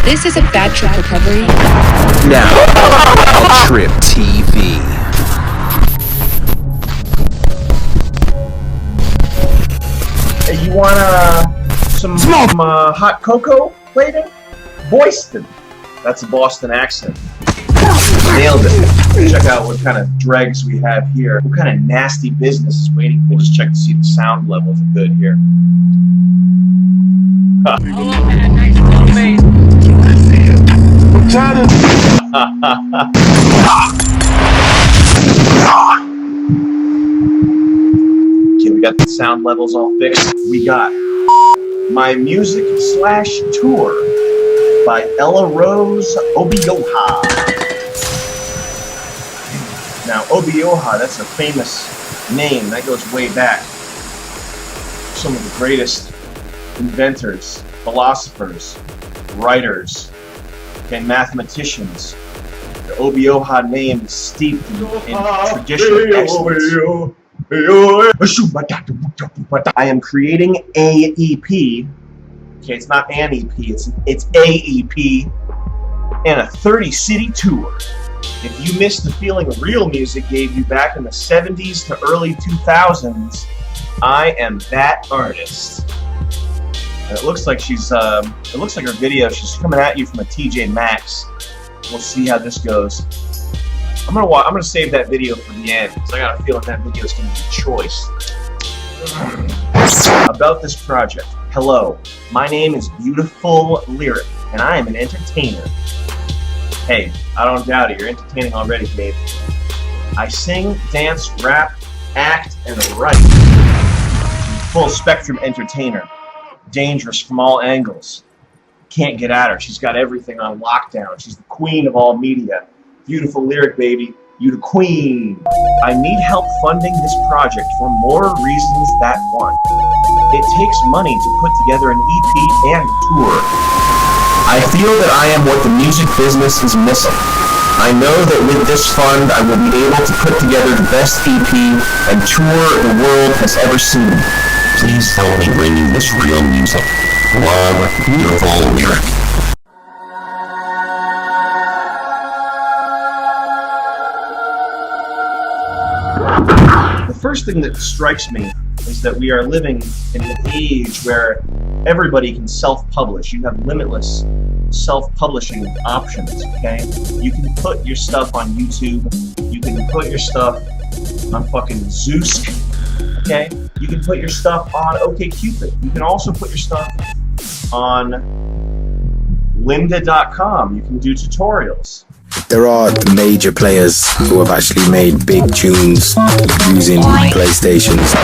This is a bad trip recovery. Now, Bad Trip TV. Hey, you want some hot cocoa later? Boyston. That's a Boston accent. Nailed it. Check out what kind of dregs we have here. What kind of nasty business is waiting for us? Check to see the sound levels are good here. Okay, we got the sound levels all fixed. We got My Music / Tour by Ella Rose Obioha. Now, Obioha, that's a famous name. That goes way back. Some of the greatest inventors, philosophers, writers, and mathematicians. The Obioha name is steeped in traditional excellence. I am creating a EP. Okay, it's not an EP, it's a EP and a 30-city tour. If you missed the feeling real music gave you back in the 70s to early 2000s, I am that artist. And it looks like it looks like her video, she's coming at you from a TJ Maxx. We'll see how this goes. I'm gonna save that video for the end, because I got a feeling that video is gonna be choice. About this project. Hello, my name is Beautiful Lyric, and I am an entertainer. Hey, I don't doubt it, you're entertaining already, babe. I sing, dance, rap, act, and write. Full spectrum entertainer. Dangerous from all angles. Can't get at her, she's got everything on lockdown. She's the queen of all media. Beautiful Lyric, baby. You the queen. I need help funding this project for more reasons than one. It takes money to put together an EP and a tour. I feel that I am what the music business is missing. I know that with this fund, I will be able to put together the best EP and tour the world has ever seen. Please help me bring you this real music. Love, Beautiful Lyric. The first thing that strikes me is that we are living in an age where everybody can self-publish. You have limitless self-publishing options, okay? You can put your stuff on YouTube. You can put your stuff on fucking Zeus, okay? You can put your stuff on OkCupid. You can also put your stuff on lynda.com. You can do tutorials. There are major players who have actually made big tunes using PlayStations.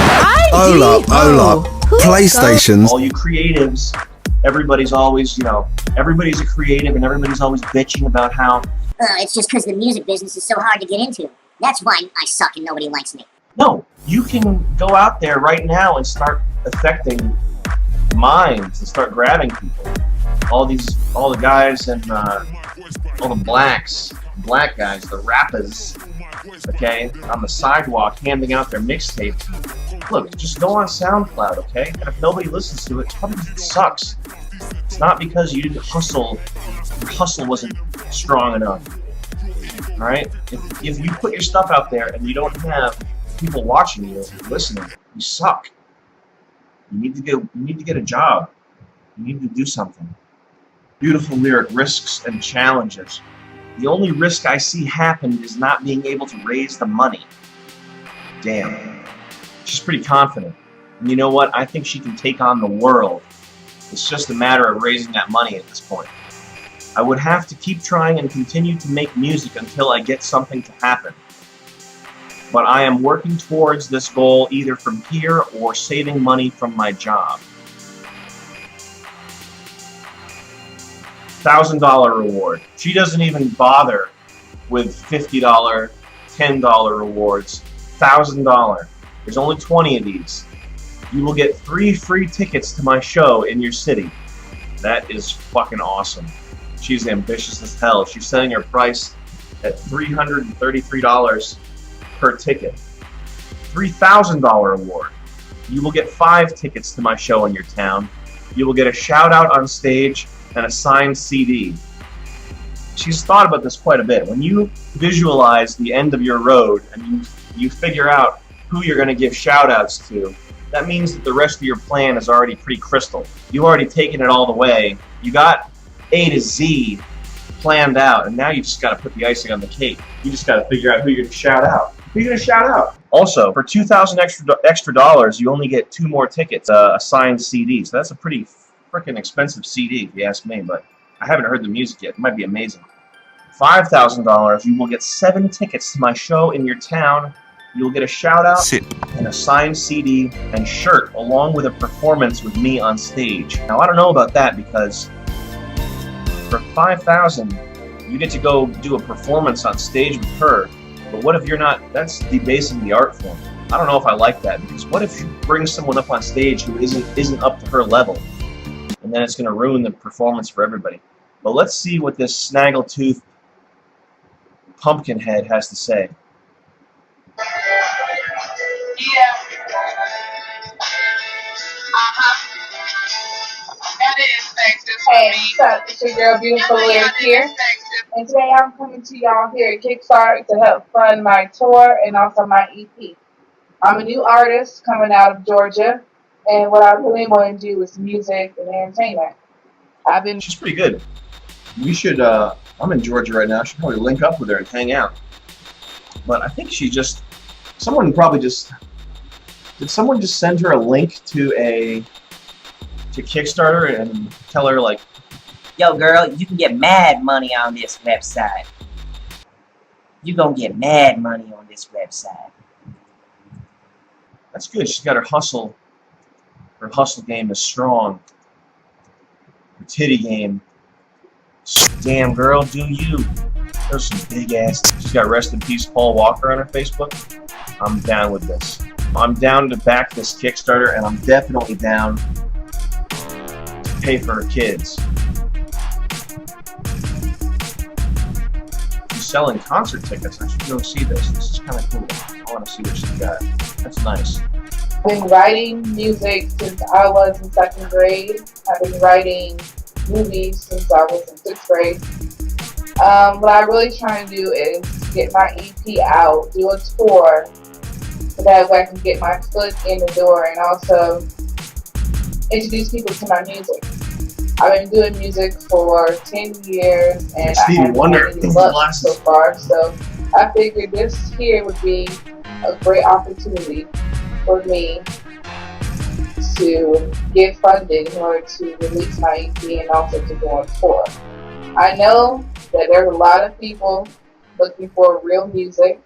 Hold up. PlayStations. All you creatives, everybody's always, everybody's a creative and everybody's always bitching about how... it's just because the music business is so hard to get into. That's why I suck and nobody likes me. No, you can go out there right now and start affecting minds and start grabbing people. All the guys and all the black guys, the rappers, okay, on the sidewalk handing out their mixtapes. Look, just go on SoundCloud, okay? And if nobody listens to it, it's probably because it sucks. It's not because you didn't hustle, your hustle wasn't strong enough. Alright? If you put your stuff out there and you don't have people watching you, listening, you suck. You need to get a job. You need to do something. Beautiful Lyric, risks and challenges. The only risk I see happen is not being able to raise the money. Damn. She's pretty confident. And you know what? I think she can take on the world. It's just a matter of raising that money at this point. I would have to keep trying and continue to make music until I get something to happen. But I am working towards this goal either from here or saving money from my job. $1,000 reward. She doesn't even bother with $50, $10 rewards. $1,000. There's only 20 of these. You will get 3 free tickets to my show in your city. That is fucking awesome. She's ambitious as hell. She's setting her price at $333 per ticket. $3,000 award. You will get 5 tickets to my show in your town. You will get a shout out on stage and a signed CD. She's thought about this quite a bit. When you visualize the end of your road and you figure out who you're going to give shout-outs to, that means that the rest of your plan is already pretty crystal. You've already taken it all the way. You got A to Z planned out, and now you just got to put the icing on the cake. You just got to figure out who you're going to shout out. Who you're going to shout out? Also, for $2,000 extra dollars, you only get 2 more tickets, a signed CD. So that's a pretty freaking expensive CD, if you ask me, but I haven't heard the music yet. It might be amazing. $5,000, you will get 7 tickets to my show in your town. You'll get a shout-out and a signed CD and shirt, along with a performance with me on stage. Now, I don't know about that, because for $5,000, you get to go do a performance on stage with her. But what if you're not? That's debasing the art form. I don't know if I like that, because what if you bring someone up on stage who isn't up to her level, and then it's going to ruin the performance for everybody. But let's see what this snaggletooth pumpkinhead has to say. Yeah. Hey, what's up? It's your girl Beautiful Lyric here. And today I'm coming to y'all here at Kickstarter to help fund my tour and also my EP. I'm a new artist coming out of Georgia, and what I really want to do is music and entertainment. She's pretty good. We should, I'm in Georgia right now. I should probably link up with her and hang out. But I think she just, did someone just send her a link to Kickstarter and tell her, like, yo girl, you can get mad money on this website. You gonna get mad money on this website. That's good. She's got her hustle. Her hustle game is strong. Her titty game. Damn girl, do you. There's some big ass. She's got Rest in Peace Paul Walker on her Facebook. I'm down with this. I'm down to back this Kickstarter, and I'm definitely down to pay for her kids. She's selling concert tickets. I should go see this. This is kind of cool. I want to see what she's got. That's nice. I've been writing music since I was in 2nd grade. I've been writing movies since I was in 6th grade. What I'm really trying to do is get my EP out, do a tour, so that way I can get my foot in the door and also introduce people to my music. I've been doing music for 10 years and I haven't had any luck so far, so I figured this here would be a great opportunity for me to get funding in order to release my EP and also to go on tour. I know that there's a lot of people looking for real music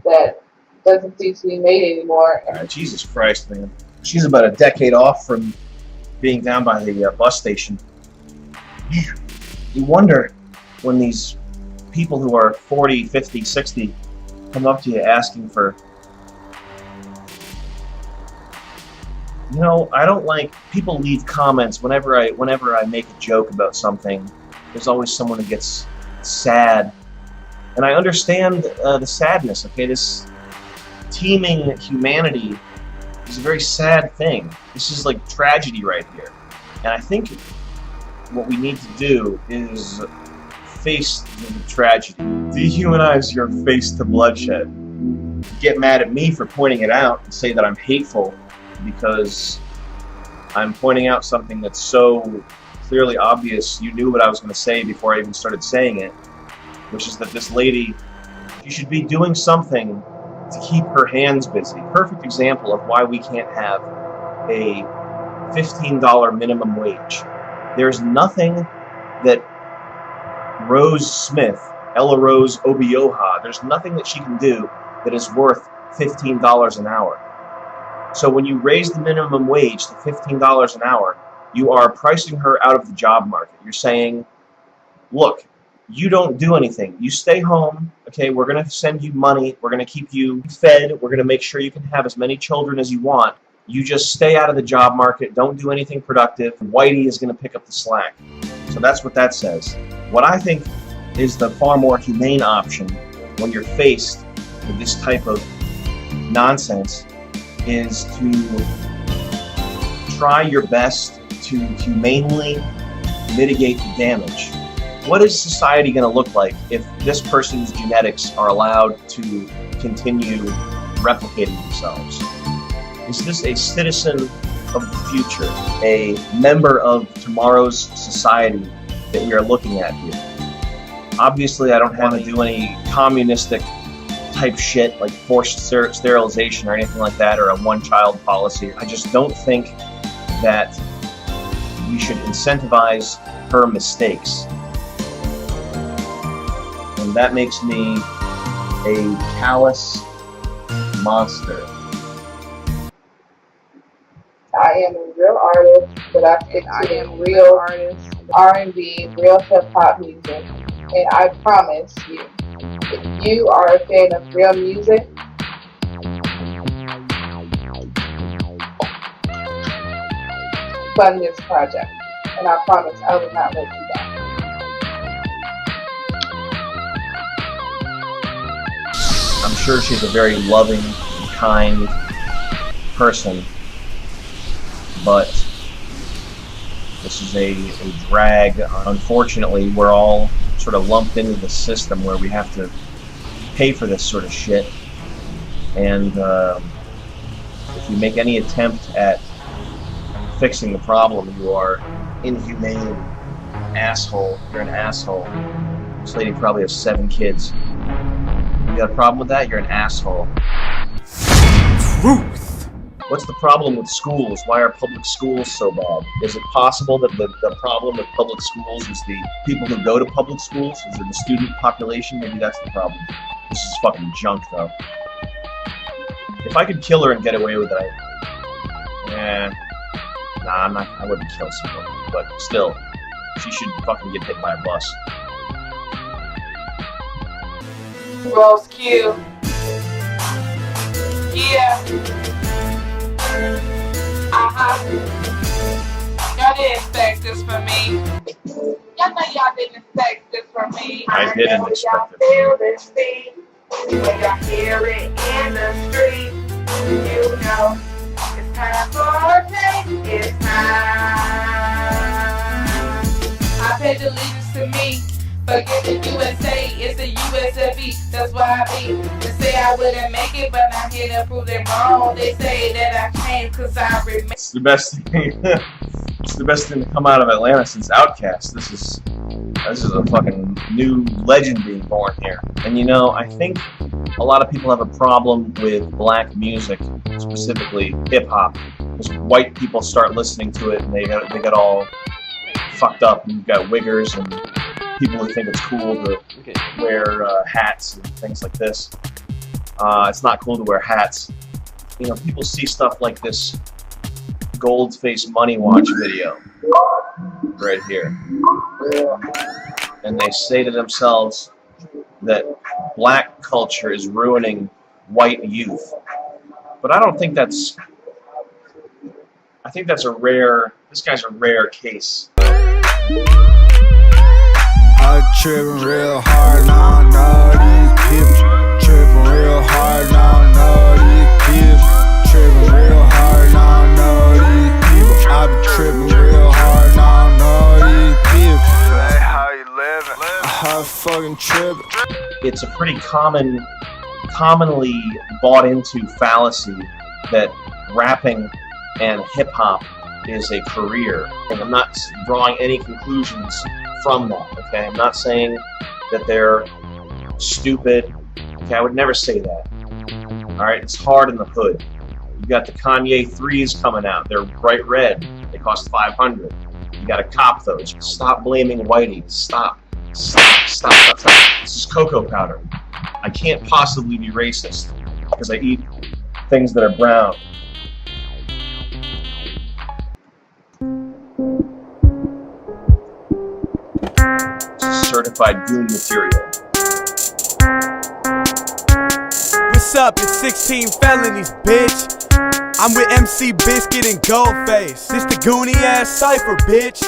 that doesn't seem to be made anymore. Jesus Christ, man. She's about a decade off from being down by the bus station. Man, you wonder when these people who are 40, 50, 60 come up to you asking for... You know, I don't like... People leave comments whenever I make a joke about something. There's always someone who gets sad. And I understand the sadness, okay? This teeming humanity is a very sad thing. This is like tragedy right here. And I think what we need to do is face the tragedy. Dehumanize your face to bloodshed. Get mad at me for pointing it out and say that I'm hateful because I'm pointing out something that's so clearly obvious. You knew what I was going to say before I even started saying it, which is that this lady, she should be doing something to keep her hands busy. Perfect example of why we can't have a $15 minimum wage. There's nothing that Rose Smith, Ella Rose Obioha, there's nothing that she can do that is worth $15 an hour. So when you raise the minimum wage to $15 an hour, you are pricing her out of the job market. You're saying, look, you don't do anything. You stay home, okay, we're going to send you money, we're going to keep you fed, we're going to make sure you can have as many children as you want. You just stay out of the job market, don't do anything productive. Whitey is going to pick up the slack. So that's what that says. What I think is the far more humane option when you're faced with this type of nonsense is to try your best to humanely mitigate the damage. What is society going to look like if this person's genetics are allowed to continue replicating themselves? Is this a citizen of the future, a member of tomorrow's society that we are looking at here? Obviously, I don't want to do any communistic type shit like forced sterilization or anything like that, or a one-child policy. I just don't think that we should incentivize her mistakes. And that makes me a callous monster. I am a real artist, but I stick to real R&B, real hip-hop music. And I promise you, if you are a fan of real music, fund this project. And I promise I will not let you down. I'm sure she's a very loving, kind person, but this is a drag. Unfortunately, we're all sort of lumped into the system where we have to pay for this sort of shit. And if you make any attempt at fixing the problem, you are inhumane, asshole. You're an asshole. This lady probably has 7 kids. You got a problem with that? You're an asshole. Truth. What's the problem with schools? Why are public schools so bad? Is it possible that the problem with public schools is the people who go to public schools? Is it the student population? Maybe that's the problem. This is fucking junk, though. If I could kill her and get away with it, I wouldn't kill someone. But still, she should fucking get hit by a bus. Rose Q. Yeah. Y'all didn't expect this from me. Y'all know y'all didn't expect this from me. I didn't expect y'all it. feel this thing. When y'all hear it in the street, you know it's time for a change. It's time. I pledge allegiance to me. Forget the USA, it's the USFE, that's why I be. They say I wouldn't make it, but I'm here to prove them wrong. They say that I can't cause I remember. It's the best thing. It's the best thing to come out of Atlanta since Outkast. This is a fucking new legend being born here. And you know, I think a lot of people have a problem with black music, specifically hip hop, because white people start listening to it and they get all fucked up. And you've got wiggers and people who think it's cool to wear hats and things like this. It's not cool to wear hats. You know, people see stuff like this Goldface Money Watch video right here, and they say to themselves that black culture is ruining white youth. But I don't think that's. I think that's a rare. This guy's a rare case. I'm tripping real hard now, know these people. Tripping real hard now, know these people. Tripping real hard now, know these people. I be tripping real hard now, know these people. Say how you living? I fucking tripping. It's a pretty commonly bought into fallacy that rapping and hip hop is a career, and I'm not drawing any conclusions from that, okay? I'm not saying that they're stupid, okay? I would never say that, alright? It's hard in the hood. You got the Kanye 3s coming out. They're bright red. They cost $500. You gotta cop those. Stop blaming whitey. Stop. This is cocoa powder. I can't possibly be racist because I eat things that are brown. Certified goon material. What's up? It's 16 felonies, bitch. I'm with MC Biscuit and Goldface. This the goony ass cypher, bitch.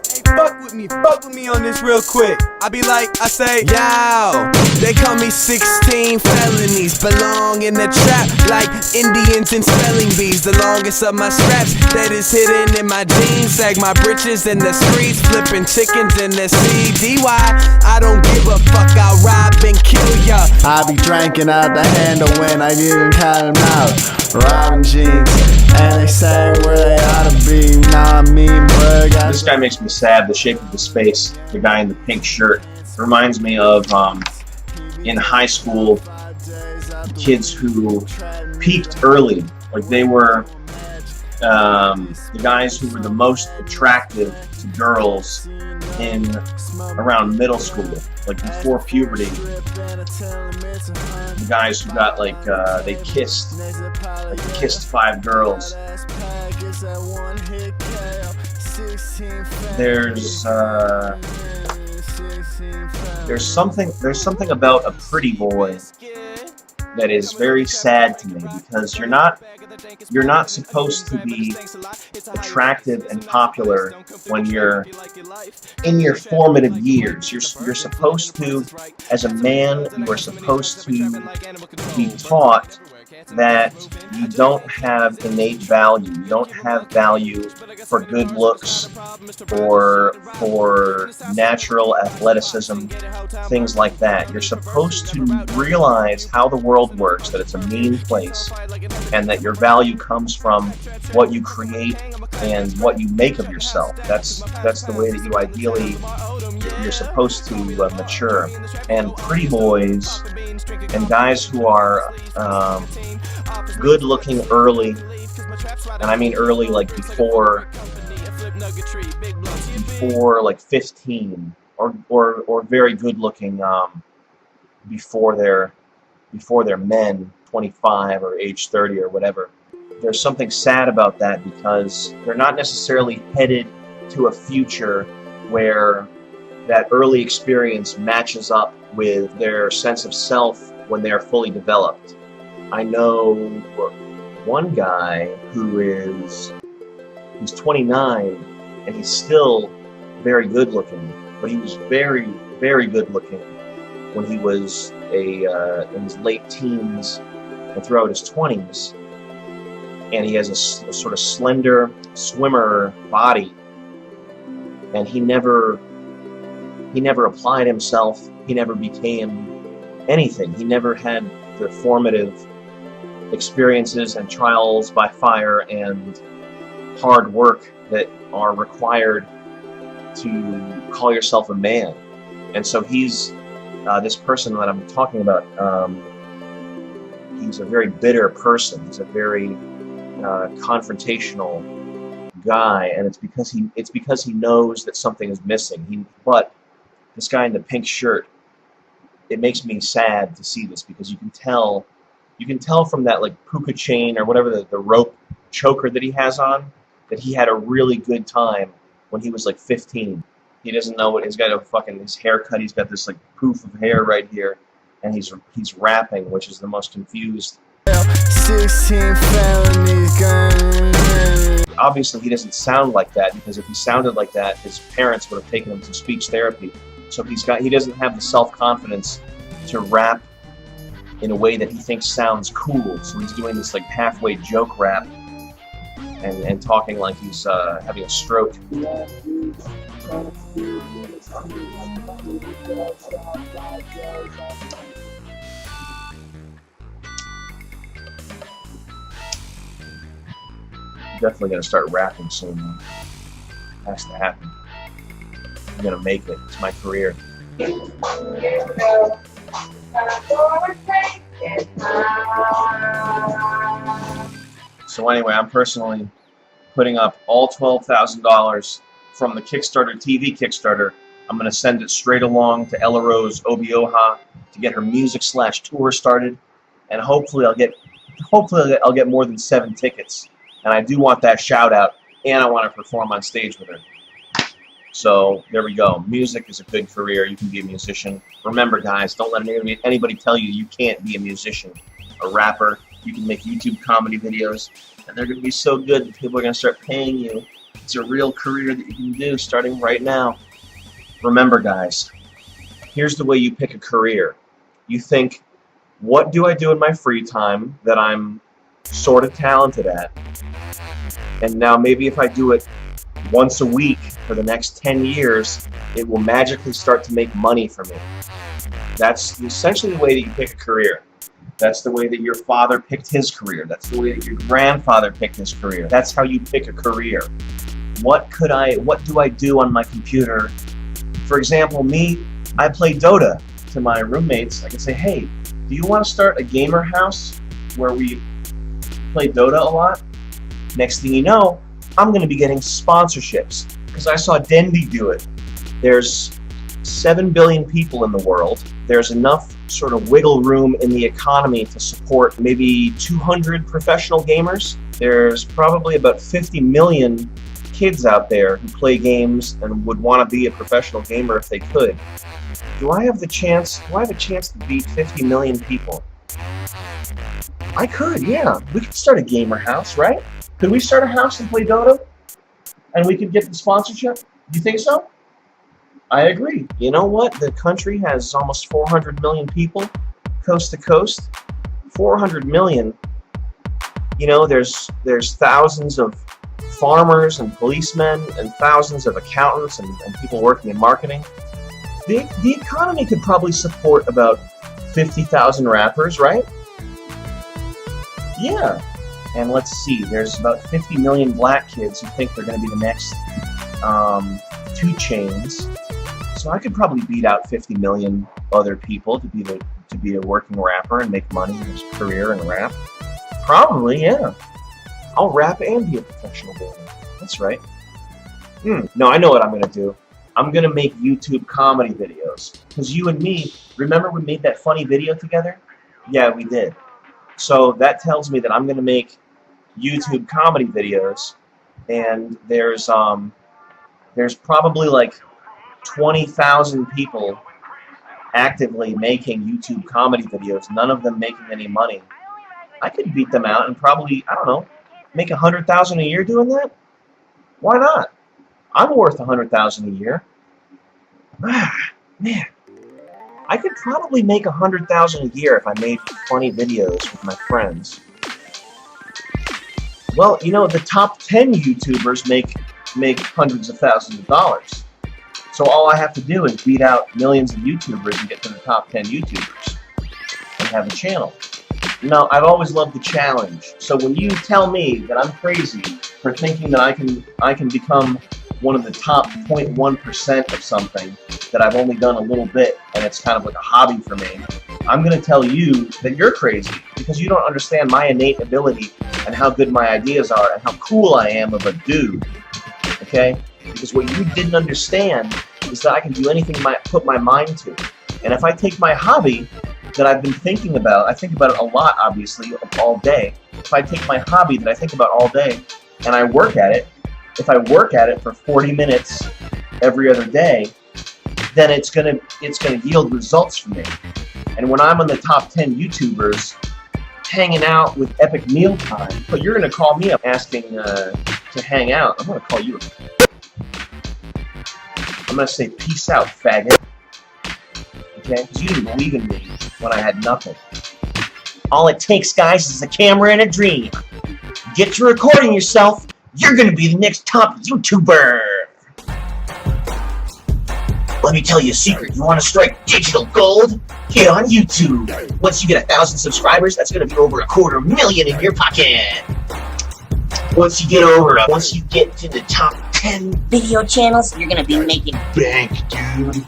Hey, fuck with me, fuck. fuck with me on this real quick. I say, yo, they call me 16 felonies. Belong in the trap like Indians in spelling bees. The longest of my straps that is hidden in my jeans. Sag my britches in the streets, flipping chickens in the CDY. I don't give a fuck, I'll rob and kill ya. I be drinking out the handle when I get in cotton out. Robbing jeans, and they say where they ought to be. Nah, I mean, bug. This guy makes me sad. The shape of his face, the guy in the pink shirt, reminds me of in high school, kids who peaked early. Like they were the guys who were the most attractive to girls in around middle school, like before puberty. The guys who got like they kissed 5 girls. There's something about a pretty boy that is very sad to me, because you're not supposed to be attractive and popular when you're in your formative years. You're supposed to, as a man, you are supposed to be taught that you don't have innate value. You don't have value for good looks or for natural athleticism, things like that. You're supposed to realize how the world works, that it's a mean place, and that your value comes from what you create and what you make of yourself. That's the way that you ideally, you're supposed to mature. And pretty boys and guys who are good looking early, and I mean early like before like 15, or very good looking before they're men, 25 or age 30 or whatever. There's something sad about that, because they're not necessarily headed to a future where that early experience matches up with their sense of self when they're fully developed. I know one guy he's 29 and he's still very good looking, but he was very, very good looking when he was in his late teens and throughout his 20s. And he has a sort of slender swimmer body, and he never applied himself. He never became anything. He never had the formative experiences and trials by fire and hard work that are required to call yourself a man. And so he's this person that I'm talking about. He's a very bitter person. He's a very confrontational guy, and it's because he knows that something is missing. But this guy in the pink shirt, it makes me sad to see this, because you can tell from that like puka chain or whatever the rope choker that he has on, that he had a really good time when he was like 15. He doesn't know what he's got his haircut. He's got this like poof of hair right here, and he's rapping, which is the most confused. 16 felonies gun. Obviously, he doesn't sound like that, because if he sounded like that, his parents would have taken him to speech therapy. So he doesn't have the self-confidence to rap in a way that he thinks sounds cool. So he's doing this like halfway joke rap and talking like he's having a stroke. Definitely gonna start rapping soon. Has to happen. I'm gonna make it. It's my career. So anyway, I'm personally putting up all $12,000 from the Kickstarter TV Kickstarter. I'm gonna send it straight along to Ella Rose Obioha to get her music/tour started, and hopefully I'll get more than 7 tickets. And I do want that shout out, and I want to perform on stage with her. So there we go. Music is a good career. You can be a musician. Remember, guys, don't let anybody tell you you can't be a musician, a rapper. You can make YouTube comedy videos, and they're going to be so good that people are going to start paying you. It's a real career that you can do starting right now. Remember, guys, here's the way you pick a career. You think, what do I do in my free time that I'm sort of talented at? And now maybe if I do it once a week for the next 10 years, it will magically start to make money for me. That's essentially the way that you pick a career. That's the way that your father picked his career. That's the way that your grandfather picked his career. That's how you pick a career. What do I do on my computer? For example, me, I play Dota to my roommates. I can say, hey, do you want to start a gamer house where we play Dota a lot? Next thing you know, I'm going to be getting sponsorships because I saw Dendy do it. There's 7 billion people in the world. There's enough sort of wiggle room in the economy to support maybe 200 professional gamers. There's probably about 50 million kids out there who play games and would want to be a professional gamer if they could. Do I have a chance to beat 50 million people? I could, yeah. We could start a gamer house, right? Could we start a house and play Dota? And we could get the sponsorship? Do you think so? I agree. You know what? The country has almost 400 million people, coast to coast. 400 million. You know, there's thousands of farmers and policemen and thousands of accountants and people working in marketing. The economy could probably support about 50,000 rappers, right? Yeah. And let's see, there's about 50 million black kids who think they're going to be the next 2 Chainz. So I could probably beat out 50 million other people to be a working rapper and make money in his career in rap. Probably, yeah. I'll rap and be a professional gamer. That's right. No, I know what I'm going to do. I'm going to make YouTube comedy videos. Because you and me, remember we made that funny video together? Yeah, we did. So that tells me that I'm going to make YouTube comedy videos. And there's probably like 20,000 people actively making YouTube comedy videos, none of them making any money. I could beat them out and probably, I don't know, make $100,000 a year doing that? Why not? I'm worth $100,000 a year. Man, I could probably make $100,000 a year if I made funny videos with my friends. Well, you know, the top 10 YouTubers make hundreds of thousands of dollars. So all I have to do is beat out millions of YouTubers and get to the top 10 YouTubers and have a channel. No, I've always loved the challenge. So when you tell me that I'm crazy for thinking that I can become one of the top 0.1% of something that I've only done a little bit and it's kind of like a hobby for me, I'm going to tell you that you're crazy because you don't understand my innate ability and how good my ideas are and how cool I am of a dude. Okay? Because what you didn't understand is that I can do anything I put my mind to. And if I take my hobby that I've been thinking about, I think about it a lot, obviously, all day. If I take my hobby that I think about all day and I work at it, if I work at it for 40 minutes every other day, then it's gonna yield results for me. And when I'm on the top 10 YouTubers hanging out with Epic Mealtime, but you're gonna call me up asking to hang out. I'm gonna call you. I'm gonna say peace out, faggot. Okay? Because you didn't believe in me when I had nothing. All it takes, guys, is a camera and a dream. Get to recording yourself. You're gonna be the next top YouTuber. Let me tell you a secret. You want to strike digital gold? Get on YouTube. Once you get 1,000 subscribers, that's gonna be over $250,000 in your pocket. Once you get to the top 10 Video channels, you're gonna be making bank, dude.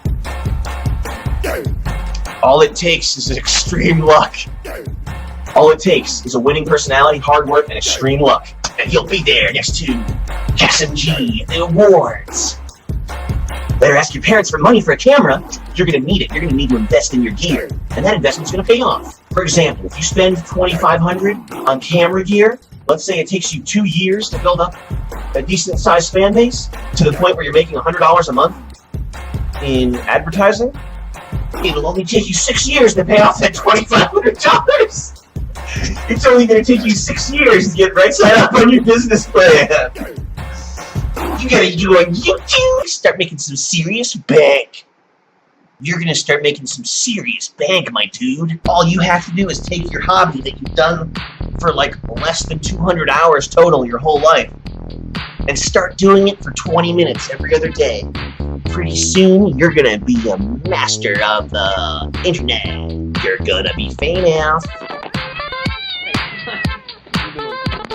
All it takes is extreme luck. All it takes is a winning personality, hard work, and extreme luck. And you'll be there next to SMG, the awards. Better ask your parents for money for a camera. You're going to need it. You're going to need to invest in your gear. And that investment's going to pay off. For example, if you spend $2,500 on camera gear, let's say it takes you 2 years to build up a decent-sized fan base to the point where you're making $100 a month in advertising, it'll only take you 6 years to pay off that $2,500. It's only going to take you 6 years to get right side up on your business plan. You gotta go on YouTube, start making some serious bank. You're gonna start making some serious bank, my dude. All you have to do is take your hobby that you've done for like less than 200 hours total your whole life and start doing it for 20 minutes every other day. Pretty soon, you're gonna be a master of the internet. You're gonna be famous.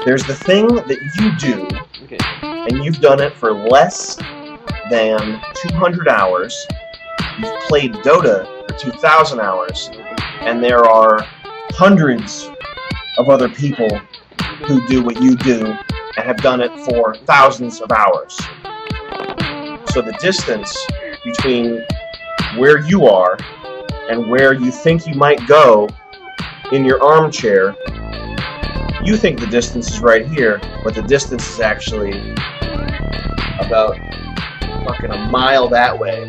There's the thing that you do, and you've done it for less than 200 hours. You've played Dota for 2,000 hours, and there are hundreds of other people who do what you do and have done it for thousands of hours. So the distance between where you are and where you think you might go in your armchair, you think the distance is right here, but the distance is actually about fucking a mile that way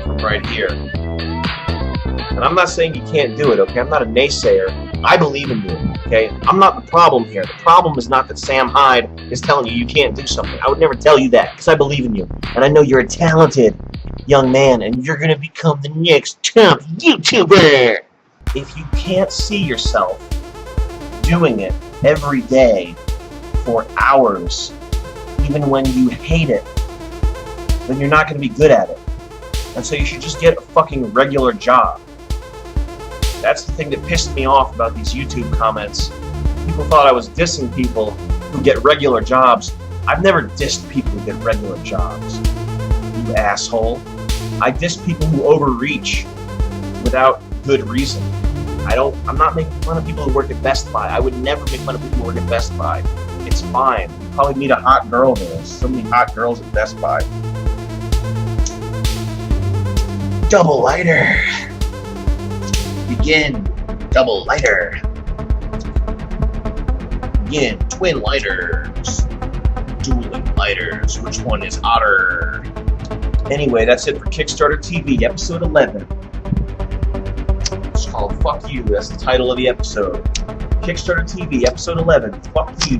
from right here. And I'm not saying you can't do it, okay? I'm not a naysayer. I believe in you, okay? I'm not the problem here. The problem is not that Sam Hyde is telling you can't do something. I would never tell you that, because I believe in you. And I know you're a talented young man, and you're gonna become the next top YouTuber! If you can't see yourself doing it every day for hours, even when you hate it, then you're not gonna be good at it. And so you should just get a fucking regular job. That's the thing that pissed me off about these YouTube comments. People thought I was dissing people who get regular jobs. I've never dissed people who get regular jobs, you asshole. I diss people who overreach without good reason. I'm not making fun of people who work at Best Buy. I would never make fun of people who work at Best Buy. It's fine. You probably meet a hot girl there. There's so many hot girls at Best Buy. Double lighter. Begin. Double lighter. Begin. Twin lighters. Dueling lighters. Which one is hotter? Anyway, that's it for Kickstarter TV, episode 11. It's called Fuck You. That's the title of the episode. Kickstarter TV, episode 11. Fuck You.